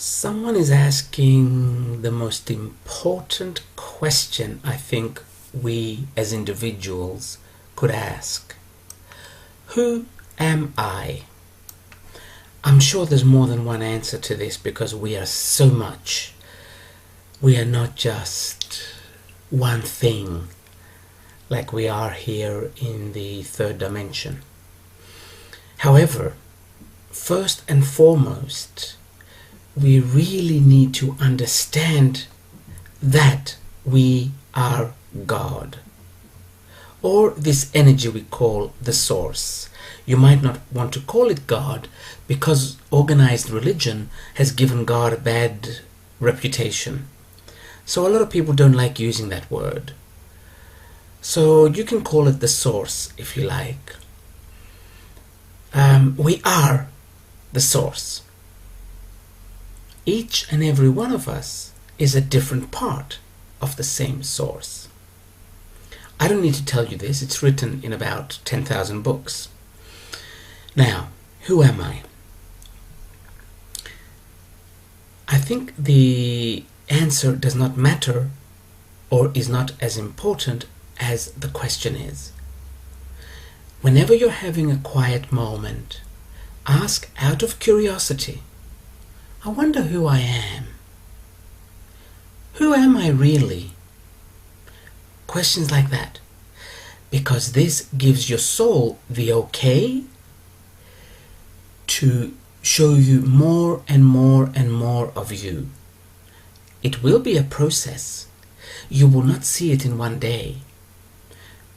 Someone is asking the most important question I think we as individuals could ask. Who am I? I'm sure there's more than one answer to this because we are so much. We are not just one thing like we are here in the third dimension. However, first and foremost, we really need to understand that we are God, or this energy we call the source. You might not want to call it God because organized religion has given God a bad reputation. So a lot of people don't like using that word. So you can call it the source if you like. We are the source. Each and every one of us is a different part of the same source. I don't need to tell you this, it's written in about 10,000 books. Now, who am I? I think the answer does not matter or is not as important as the question is. Whenever you're having a quiet moment, ask out of curiosity, I wonder who I am. Who am I really? Questions like that. Because this gives your soul the okay to show you more and more and more of you. It will be a process. You will not see it in one day.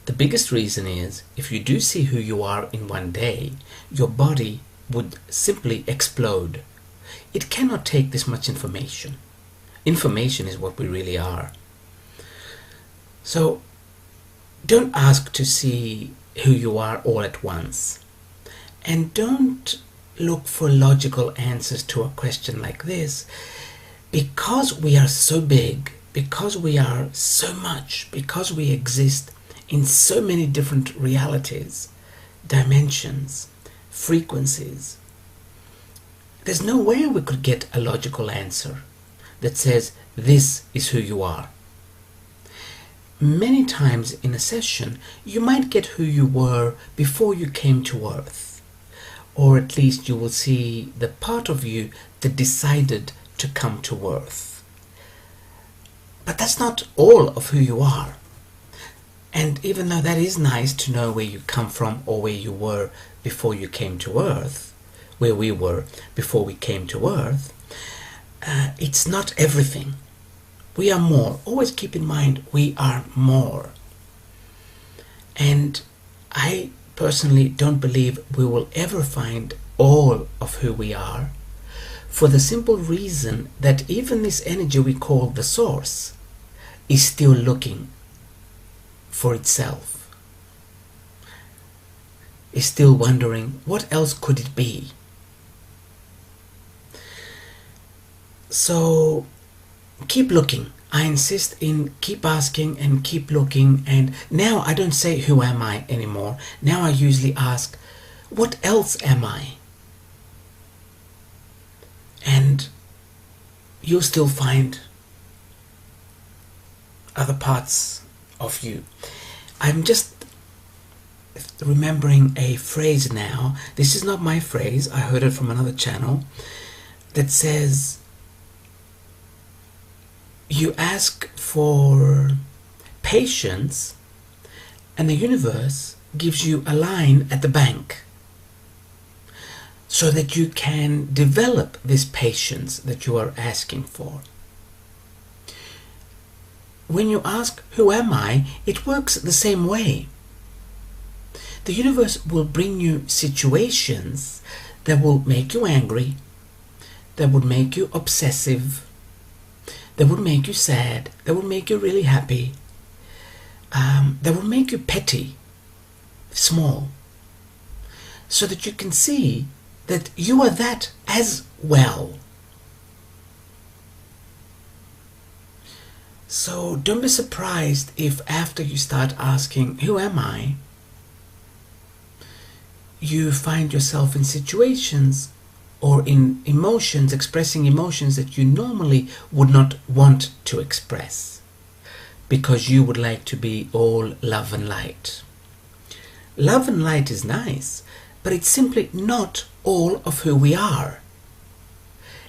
The biggest reason is, if you do see who you are in one day, your body would simply explode. It cannot take this much information. Information is what we really are. So, don't ask to see who you are all at once. And don't look for logical answers to a question like this. Because we are so big, because we are so much, because we exist in so many different realities, dimensions, frequencies, there's no way we could get a logical answer that says this is who you are. Many times in a session, you might get who you were before you came to Earth, or at least you will see the part of you that decided to come to Earth. But that's not all of who you are. And even though that is nice to know where you come from or where you were before you came to Earth, where we were before we came to Earth, it's not everything. We are more. Always keep in mind, we are more. And I personally don't believe we will ever find all of who we are, for the simple reason that even this energy we call the source is still looking for itself, is still wondering what else could it be. So keep looking. I insist in keep asking and keep looking. And now I don't say who am I anymore. Now I usually ask, what else am I? And you'll still find other parts of you. I'm just remembering a phrase now. This is not my phrase. I heard it from another channel that says, you ask for patience and the universe gives you a line at the bank so that you can develop this patience that you are asking for. When you ask, who am I? It works the same way. The universe will bring you situations that will make you angry, that would make you obsessive, that would make you sad, that would make you really happy, that would make you petty, small, so that you can see that you are that as well. So don't be surprised if after you start asking, who am I? You find yourself in situations or in emotions, expressing emotions that you normally would not want to express because you would like to be all love and light. Love and light is nice, but it's simply not all of who we are.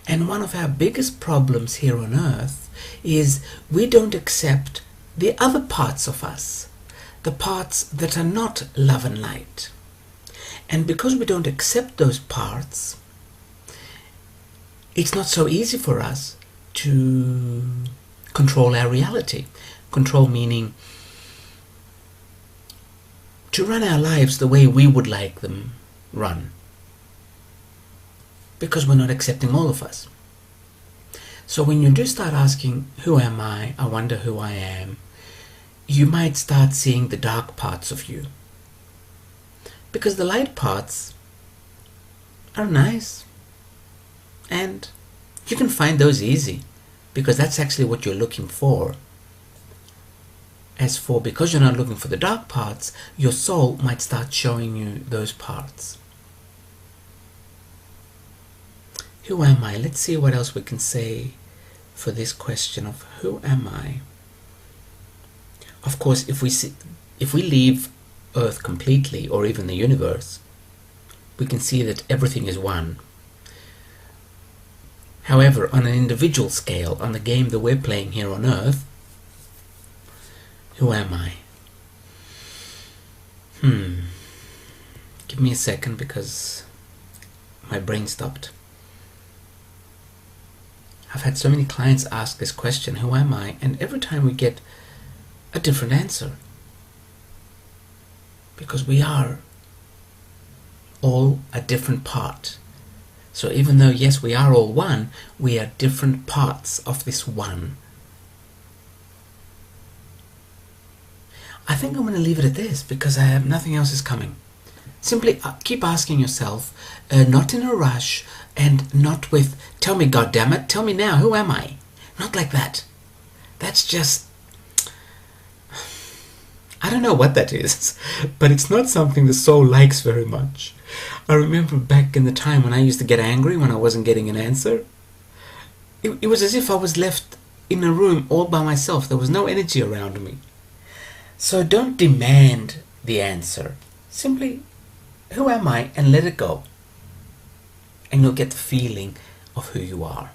And one of our biggest problems here on earth is we don't accept the other parts of us, the parts that are not love and light. And because we don't accept those parts, it's not so easy for us to control our reality. Control meaning to run our lives the way we would like them run, because we're not accepting all of us. So when you do start asking, who am I wonder who I am, you might start seeing the dark parts of you. Because the light parts are nice, and you can find those easy, because that's actually what you're looking for. As for, because you're not looking for the dark parts, your soul might start showing you those parts. Who am I? Let's see what else we can say for this question of who am I? Of course, if we leave Earth completely, or even the universe, we can see that everything is one. However, on an individual scale, on the game that we're playing here on Earth, who am I? Give me a second, because my brain stopped. I've had so many clients ask this question, who am I? And every time we get a different answer. Because we are all a different part. So even though, yes, we are all one, we are different parts of this one. I think I'm going to leave it at this, because nothing else is coming. Simply keep asking yourself, not in a rush, and not with, tell me, goddammit, tell me now, who am I? Not like that. That's just, I don't know what that is, but it's not something the soul likes very much. I remember back in the time when I used to get angry when I wasn't getting an answer. It was as if I was left in a room all by myself. There was no energy around me. So don't demand the answer. Simply, who am I? And let it go. And you'll get the feeling of who you are.